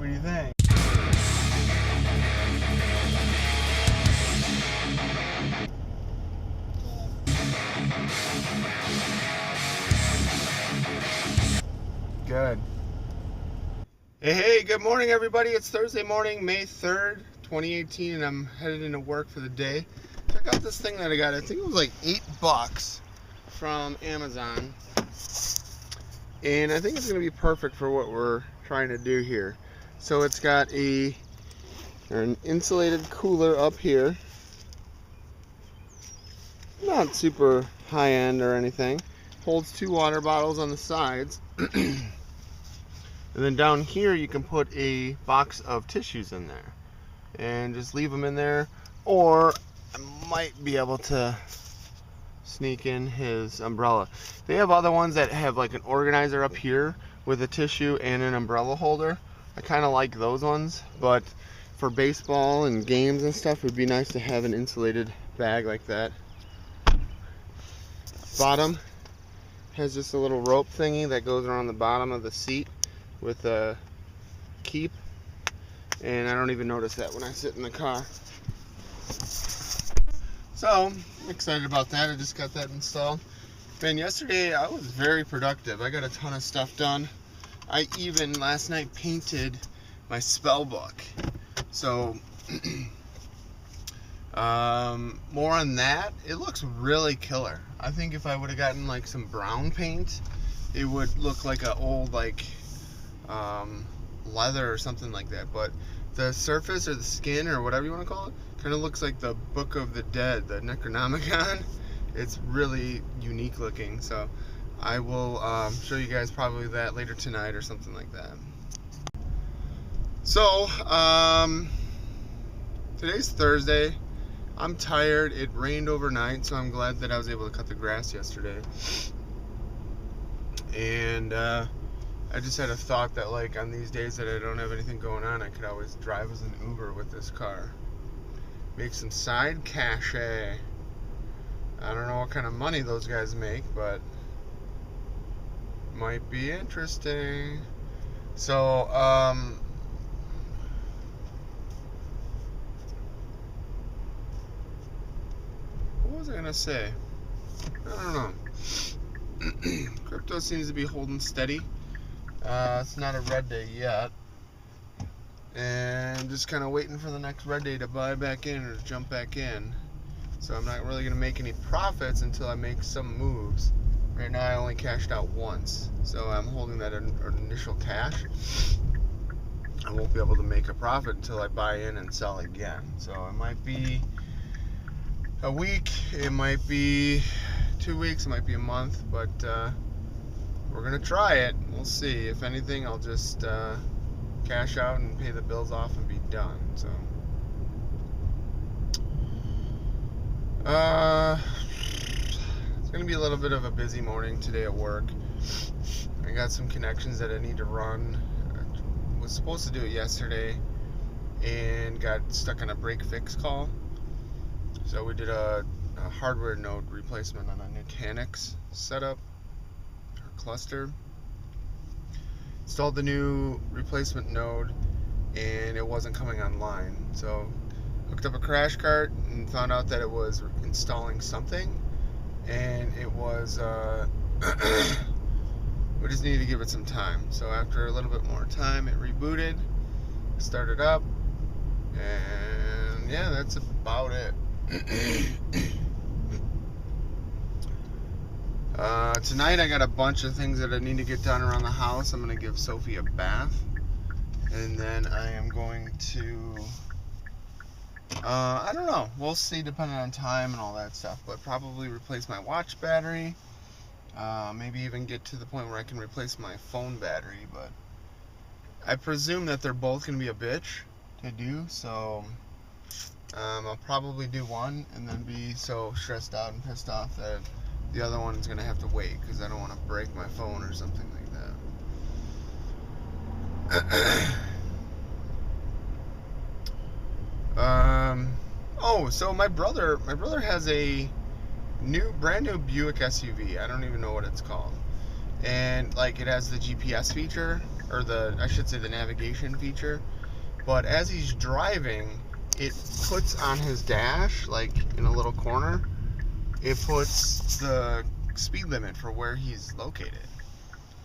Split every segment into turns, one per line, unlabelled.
What do you think? Good. Hey, good morning, everybody. It's Thursday morning, May 3rd, 2018, and I'm headed into work for the day. Check out this thing that I got. I think it was like $8 from Amazon. And I think it's going to be perfect for what we're trying to do here. So it's got an insulated cooler up here. Not super high-end or anything. Holds 2 water bottles on the sides. And then down here you can put a box of tissues in there and just leave them in there, or I might be able to sneak in his umbrella. They have other ones that have like an organizer up here with a tissue and an umbrella holder. I kind of like those ones, but for baseball and games and stuff, it would be nice to have an insulated bag like that. Bottom has just a little rope thingy that goes around the bottom of the seat with a keep, and I don't even notice that when I sit in the car. So I'm excited about that. I just got that installed. Man, yesterday I was very productive. I got a ton of stuff done. I even last night painted my spell book. So more on that. It looks really killer. I think if I would have gotten like some brown paint, it would look like an old like leather or something like that. But the surface or the skin or whatever you want to call it kind of looks like the Book of the Dead, the Necronomicon. It's really unique looking. So I will show you guys probably that later tonight or something like that. So today's Thursday. I'm tired. It rained overnight, so I'm glad that I was able to cut the grass yesterday. And I just had a thought that like on these days that I don't have anything going on, I could always drive as an Uber with this car. Make some side cash. I don't know what kind of money those guys make, but might be interesting. So, what was I gonna say? I don't know. Crypto seems to be holding steady. It's not a red day yet, and just kind of waiting for the next red day to buy back in or to jump back in. So I'm not really gonna make any profits until I make some moves. Right now I only cashed out once, so I'm holding that initial cash. I won't be able to make a profit until I buy in and sell again. So it might be a week, it might be 2 weeks, it might be a month, but we're gonna try it. We'll see. If anything, I'll just cash out and pay the bills off and be done. So it's gonna be a little bit of a busy morning today at work. I got some connections that I need to run. I was supposed to do it yesterday and got stuck on a break fix call. So we did a hardware node replacement on a Nutanix setup or cluster. Installed the new replacement node and it wasn't coming online. So hooked up a crash cart and found out that it was installing something, and it was we just needed to give it some time. So after a little bit more time, it rebooted, started up, and yeah, that's about it. Tonight I got a bunch of things that I need to get done around the house. I'm going to give Sophie a bath, and then I am going to I don't know, we'll see depending on time and all that stuff, but probably replace my watch battery, maybe even get to the point where I can replace my phone battery. But I presume that they're both going to be a bitch to do, so I'll probably do one and then be so stressed out and pissed off that the other one's going to have to wait, because I don't want to break my phone or something like that. Oh, so my brother has a brand new Buick SUV. I don't even know what it's called. and like it has the GPS feature, or I should say the navigation feature. But as he's driving, it puts on his dash, like in a little corner, it puts the speed limit for where he's located.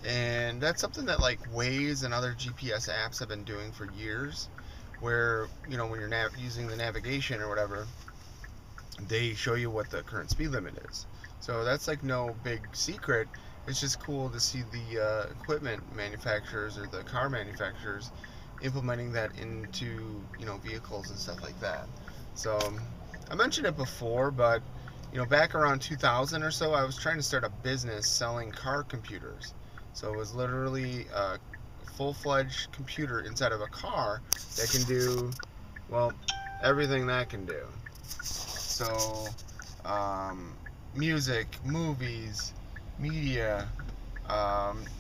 And that's something that like Waze and other GPS apps have been doing for years, where, you know, when you're using the navigation or whatever, they show you what the current speed limit is. So that's like no big secret. It's just cool to see the equipment manufacturers or the car manufacturers implementing that into, you know, vehicles and stuff like that. So I mentioned it before, but you know, back around 2000 or so, I was trying to start a business selling car computers. So it was literally a full-fledged computer inside of a car that can do, well, everything that can do. So music, movies, media,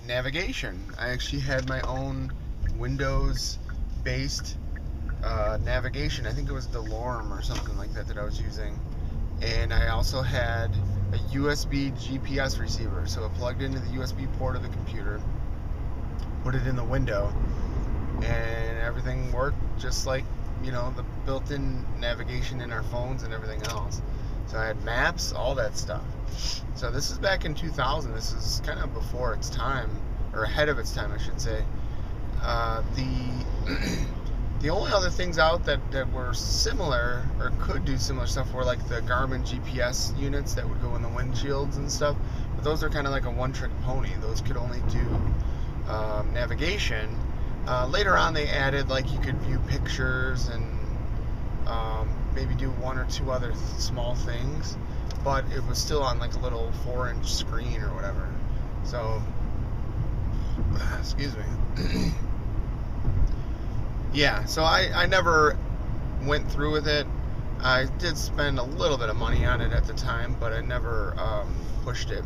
navigation. I actually had my own Windows-based navigation. I think it was DeLorme or something like that I was using. And I also had a USB GPS receiver. So it plugged into the USB port of the computer, put it in the window, and everything worked just like, you know, the built-in navigation in our phones and everything else. So I had maps, all that stuff. So this is back in 2000. This is kind of before its time, or ahead of its time, I should say. The only other things out that were similar or could do similar stuff were like the Garmin GPS units that would go in the windshields and stuff. But those are kind of like a one-trick pony. Those could only do navigation. Later on, they added like you could view pictures and maybe do one or two other small things, but it was still on like a little 4-inch screen or whatever. So, excuse me. Yeah, so I never went through with it. I did spend a little bit of money on it at the time, but I never pushed it.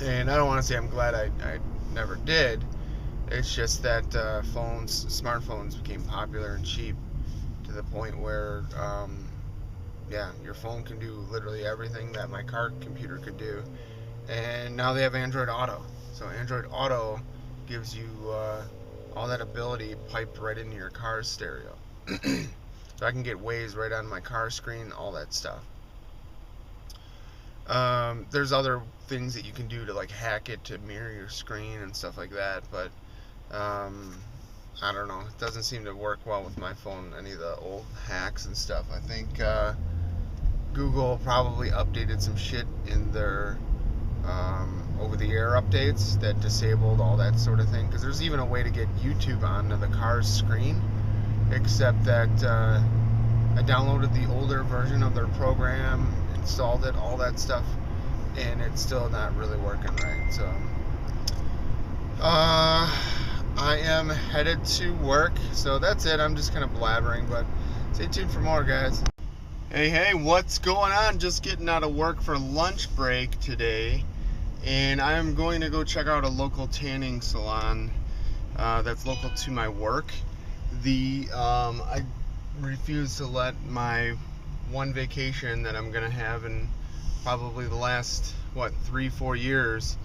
And I don't want to say I'm glad I never did. It's just that smartphones became popular and cheap to the point where, yeah, your phone can do literally everything that my car computer could do. And now they have Android Auto. So Android Auto gives you all that ability piped right into your car's stereo. So I can get Waze right on my car screen, all that stuff. There's other things that you can do to like hack it to mirror your screen and stuff like that, but I don't know. It doesn't seem to work well with my phone, any of the old hacks and stuff. I think Google probably updated some shit in their over-the-air updates that disabled all that sort of thing, because there's even a way to get YouTube onto the car's screen, except that I downloaded the older version of their program, installed it, all that stuff, and it's still not really working right. So I am headed to work, so that's it. I'm just kind of blabbering, but stay tuned for more, guys. Hey, what's going on? Just getting out of work for lunch break today, and I'm going to go check out a local tanning salon that's local to my work. I refuse to let my one vacation that I'm gonna have in probably the last 3-4 years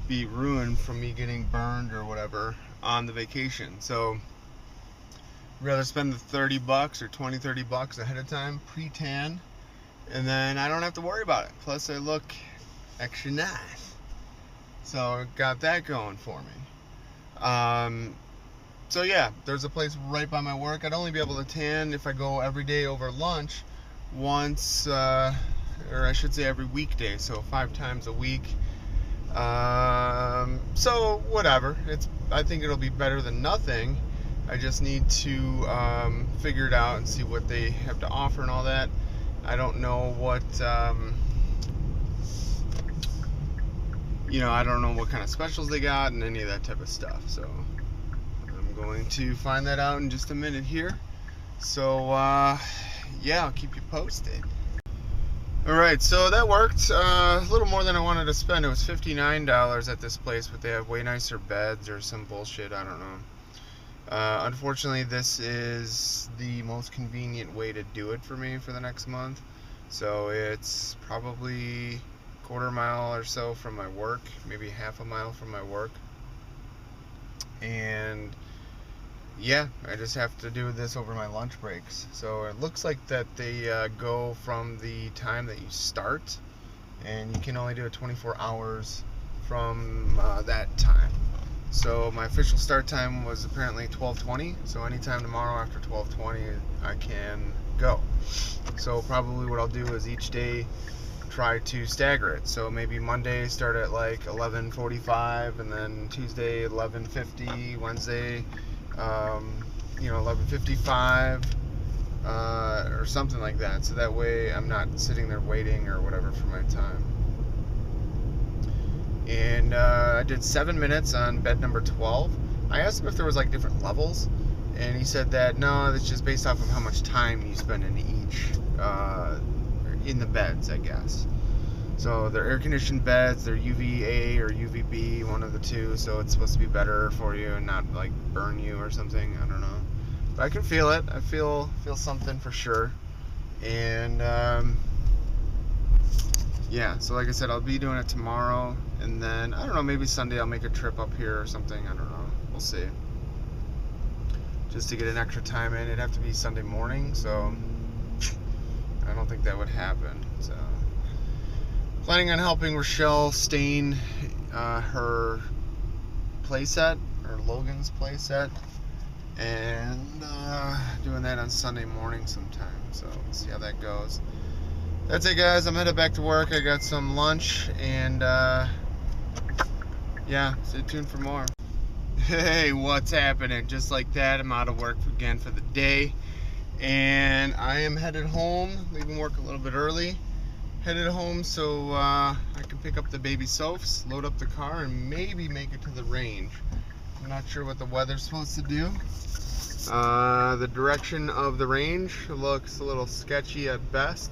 be ruined from me getting burned or whatever on the vacation. So I'd rather spend the $30 or $20-30 ahead of time pre-tan, and then I don't have to worry about it. Plus I look extra nice, so I got that going for me. So yeah, there's a place right by my work. I'd only be able to tan if I go every day over lunch once, or I should say every weekday, so 5 times a week. So whatever, I think it'll be better than nothing. I just need to figure it out and see what they have to offer and all that. I don't know what I don't know what kind of specials they got and any of that type of stuff. So I'm going to find that out in just a minute here. So yeah, I'll keep you posted. Alright, so that worked. A little more than I wanted to spend. It was $59 at this place, but they have way nicer beds or some bullshit, I don't know. Unfortunately, this is the most convenient way to do it for me for the next month. So it's probably quarter mile or so from my work, maybe half a mile from my work. And yeah, I just have to do this over my lunch breaks. So it looks like that they go from the time that you start, and you can only do it 24 hours from that time. So my official start time was apparently 12:20, so anytime tomorrow after 12:20 I can go. So probably what I'll do is each day try to stagger it. So maybe Monday start at like 11:45, and then Tuesday 11:50, Wednesday 11:55, or something like that. So that way I'm not sitting there waiting or whatever for my time. And I did 7 minutes on bed number 12. I asked him if there was like different levels, and he said that no, that's just based off of how much time you spend in each in the beds, I guess. So they're air-conditioned beds, they're UVA or UVB, one of the two, so it's supposed to be better for you and not like burn you or something. I don't know, but I can feel it. I feel something for sure. And yeah, so like I said, I'll be doing it tomorrow, and then I don't know, maybe Sunday I'll make a trip up here or something. I don't know, we'll see. Just to get an extra time in. It'd have to be Sunday morning, so I don't think that would happen. So planning on helping Rochelle stain her playset, or Logan's playset, and doing that on Sunday morning sometime. So we'll see how that goes. That's it, guys. I'm headed back to work. I got some lunch, and yeah, stay tuned for more. Hey, what's happening? Just like that, I'm out of work again for the day, and I am headed home, leaving work a little bit early. Headed home so I can pick up the baby Sophs, load up the car, and maybe make it to the range. I'm not sure what the weather's supposed to do. The direction of the range looks a little sketchy at best,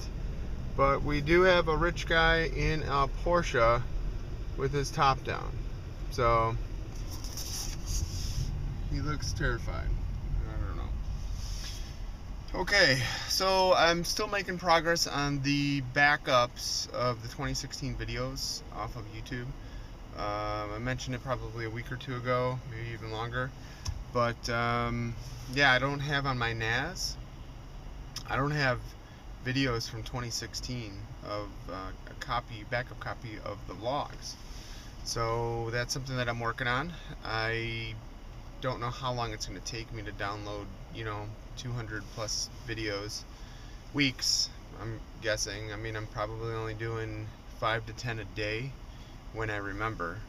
but we do have a rich guy in a Porsche with his top down, so he looks terrified. I don't know. Okay, so I'm still making progress on the backups of the 2016 videos off of YouTube. I mentioned it probably a week or two ago, maybe even longer. But yeah, I don't have on my NAS, I don't have videos from 2016 of a backup copy of the vlogs. So that's something that I'm working on. I don't know how long it's going to take me to download, 200 plus videos. Weeks, I'm guessing. I mean, I'm probably only doing 5 to 10 a day when I remember.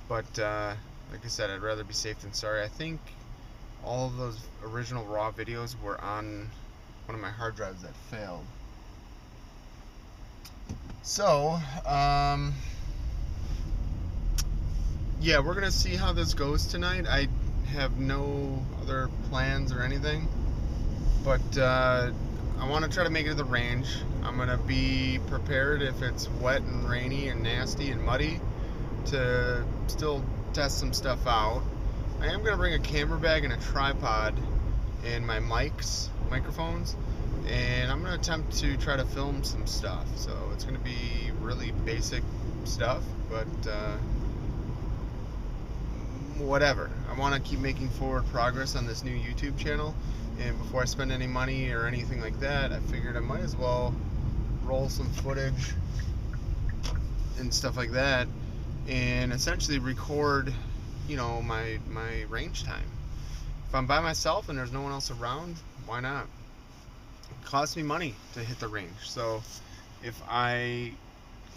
But like I said, I'd rather be safe than sorry. I think all of those original raw videos were on one of my hard drives that failed. So yeah, we're gonna see how this goes tonight. I have no other plans or anything, but I want to try to make it to the range. I'm gonna be prepared if it's wet and rainy and nasty and muddy to still test some stuff out. I am gonna bring a camera bag and a tripod and my microphones, and I'm gonna attempt to try to film some stuff. So it's gonna be really basic stuff, but whatever. I want to keep making forward progress on this new YouTube channel, and before I spend any money or anything like that, I figured I might as well roll some footage and stuff like that, and essentially record, my range time. If I'm by myself and there's no one else around, why not? It costs me money to hit the range, so if I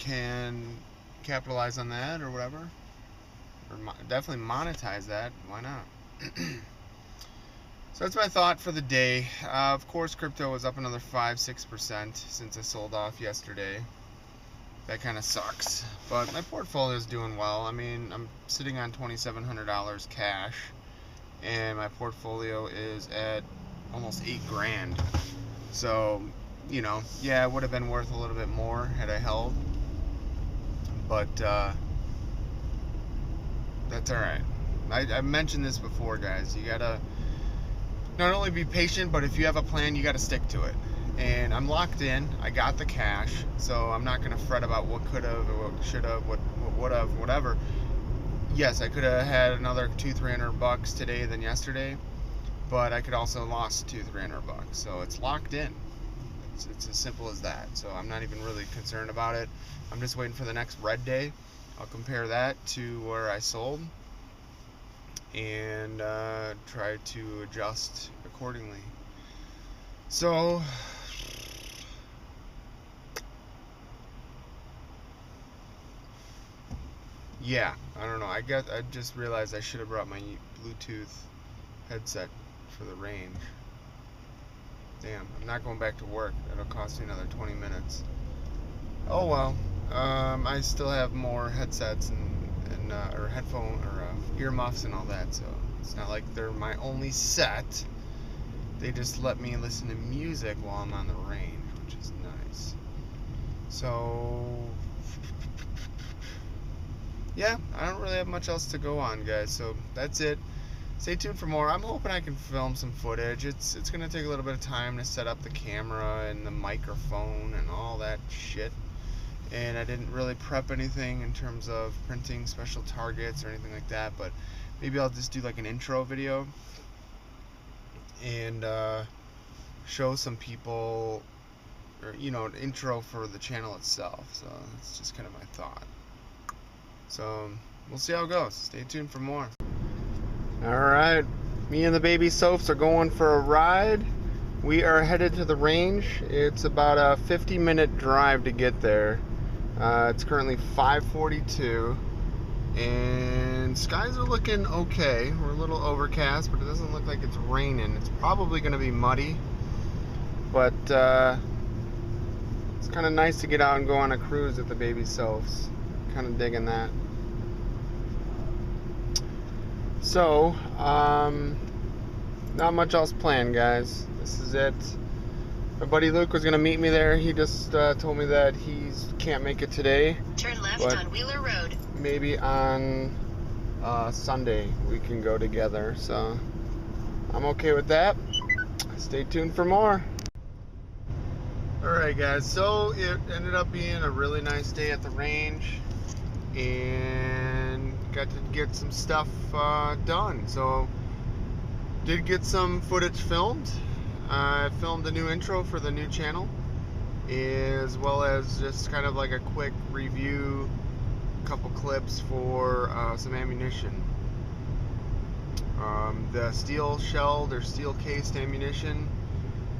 can capitalize on that or whatever, or definitely monetize that, why not? So that's my thought for the day. Of course, crypto was up another 5-6% since I sold off yesterday. That kind of sucks, but my portfolio is doing well. I mean, I'm sitting on $2,700 cash, and my portfolio is at almost $8 grand. So, yeah, it would have been worth a little bit more had I held, but that's alright. I mentioned this before, guys. You gotta not only be patient, but if you have a plan, you gotta stick to it. and I'm locked in. I got the cash, so I'm not gonna fret about what could have, or what should have, what would have, whatever. Yes, I could have had another $200-300 today than yesterday, but I could also lost $200-300. So it's locked in. It's as simple as that. So I'm not even really concerned about it. I'm just waiting for the next red day. I'll compare that to where I sold and try to adjust accordingly. So yeah, I don't know. I just realized I should have brought my Bluetooth headset for the range. Damn, I'm not going back to work. That'll cost me another 20 minutes. Oh well. I still have more headsets and or headphone or earmuffs and all that, so it's not like they're my only set. They just let me listen to music while I'm on the range, which is nice. So yeah, I don't really have much else to go on, guys. So that's it. Stay tuned for more. I'm hoping I can film some footage. It's gonna take a little bit of time to set up the camera and the microphone and all that shit. And I didn't really prep anything in terms of printing special targets or anything like that, but maybe I'll just do like an intro video and show some people, or an intro for the channel itself. So that's just kind of my thought. So we'll see how it goes. Stay tuned for more. Alright, me and the baby Sophs are going for a ride. We are headed to the range. It's about a 50-minute drive to get there. It's currently 5:42 and skies are looking okay. We're a little overcast, but it doesn't look like it's raining. It's probably going to be muddy, but it's kind of nice to get out and go on a cruise with the baby Sophs. Kind of digging that. So, not much else planned, guys. This is it. My buddy Luke was going to meet me there. He just told me that he can't make it today.
Turn left on Wheeler Road.
Maybe on Sunday we can go together. So I'm okay with that. Stay tuned for more. Alright guys, so it ended up being a really nice day at the range and got to get some stuff done. So did get some footage filmed. I filmed a new intro for the new channel, as well as just kind of like a quick review, couple clips for some ammunition. The steel shelled or steel cased ammunition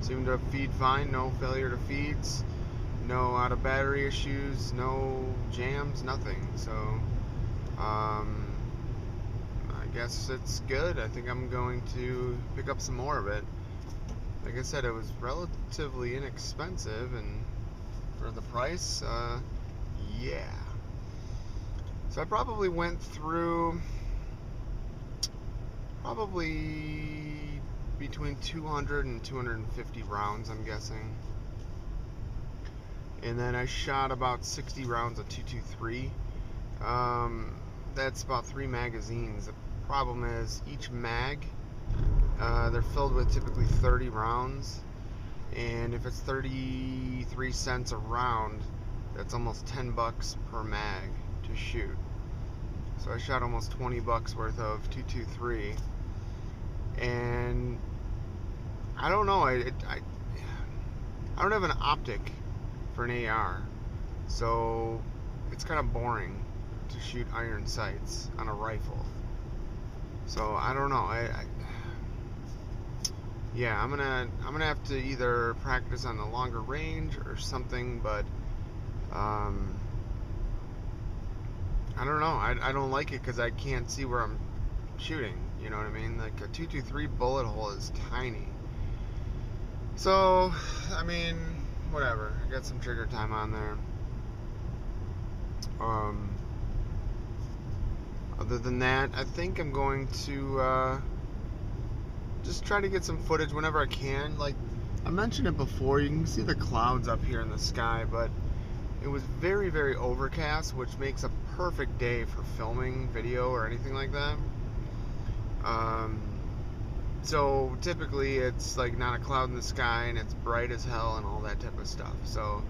seemed to feed fine, no failure to feeds, no out of battery issues, no jams, nothing. So I guess it's good. I think I'm going to pick up some more of it. Like I said, it was relatively inexpensive, and for the price, yeah. So I probably went through between 200 and 250 rounds, I'm guessing. And then I shot about 60 rounds of 223. That's about 3 magazines. The problem is each mag, they're filled with typically 30 rounds, and if it's 33 cents a round, that's almost $10 per mag to shoot. So I shot almost $20 worth of 223, and I don't know, I don't have an optic for an AR, so it's kind of boring to shoot iron sights on a rifle. So I don't know. Yeah, I'm gonna have to either practice on the longer range or something, but I don't know. I don't like it because I can't see where I'm shooting. You know what I mean? Like a 223 bullet hole is tiny. So I mean, whatever. I got some trigger time on there. Other than that, I think I'm going to just try to get some footage whenever I can. Like I mentioned it before, you can see the clouds up here in the sky, but it was very, very overcast, which makes a perfect day for filming video or anything like that. So typically it's like not a cloud in the sky and it's bright as hell and all that type of stuff. So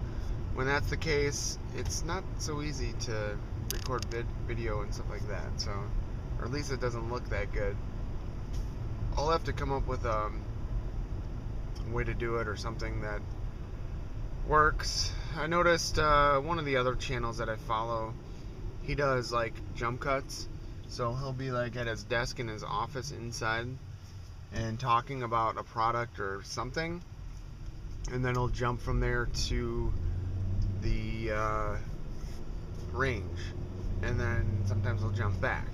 when that's the case, it's not so easy to record video and stuff like that. So, or at least it doesn't look that good. I'll have to come up with a way to do it or something that works. I noticed one of the other channels that I follow, he does like jump cuts. So he'll be like at his desk in his office inside and talking about a product or something, and then he'll jump from there to the range, and then sometimes he'll jump back.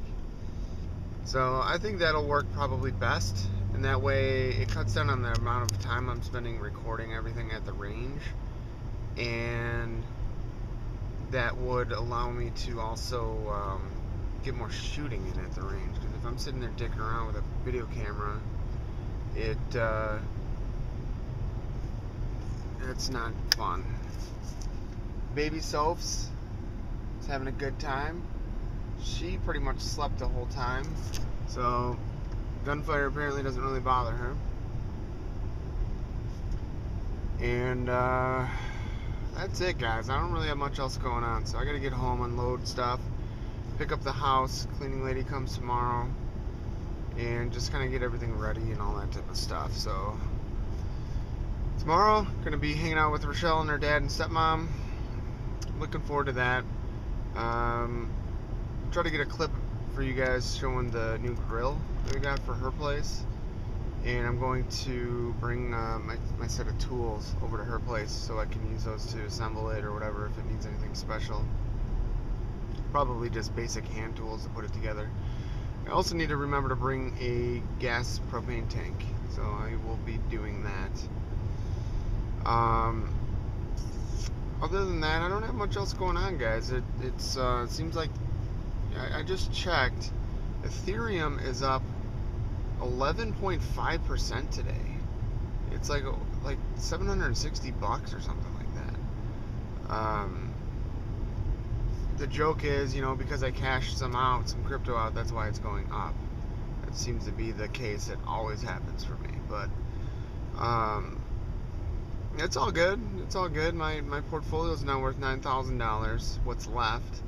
So I think that'll work probably best, and that way it cuts down on the amount of time I'm spending recording everything at the range, and that would allow me to also get more shooting in at the range. Because if I'm sitting there dicking around with a video camera, it's not fun. Baby Sophs is having a good time. She pretty much slept the whole time, so gunfire apparently doesn't really bother her. And that's it, guys. I don't really have much else going on, so I gotta get home, unload stuff, pick up the house. Cleaning lady comes tomorrow, and just kind of get everything ready and all that type of stuff. So tomorrow, gonna be hanging out with Rochelle and her dad and stepmom. Looking forward to that. Try to get a clip for you guys showing the new grill that we got for her place, and I'm going to bring my set of tools over to her place so I can use those to assemble it or whatever if it needs anything special. Probably just basic hand tools to put it together. I also need to remember to bring a gas propane tank, so I will be doing that. Other than that, I don't have much else going on, guys. It seems like I just checked. Ethereum is up 11.5% today. It's like $760 or something like that. The joke is, because I cashed some crypto out, that's why it's going up. That seems to be the case. It always happens for me, but it's all good. It's all good. My portfolio is now worth $9,000. What's left?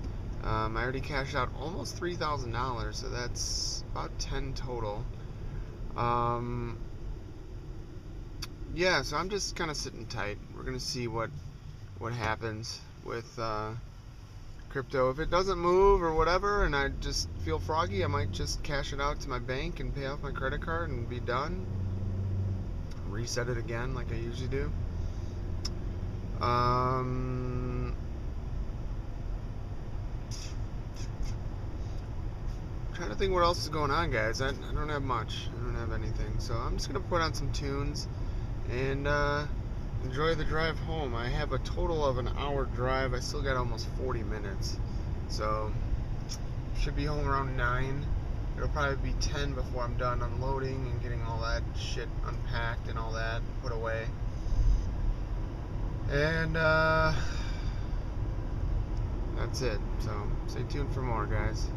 I already cashed out almost $3,000, so that's about 10 total. Yeah, so I'm just kind of sitting tight. We're gonna see what happens with crypto. If it doesn't move or whatever, and I just feel froggy, I might just cash it out to my bank and pay off my credit card and be done. Reset it again like I usually do. Trying to think what else is going on, guys. I don't have much. I don't have anything. So I'm just gonna put on some tunes and enjoy the drive home. I have a total of an hour drive. I still got almost 40 minutes. So should be home around 9. It'll probably be 10 before I'm done unloading and getting all that shit unpacked and all that put away. And that's it. So stay tuned for more, guys.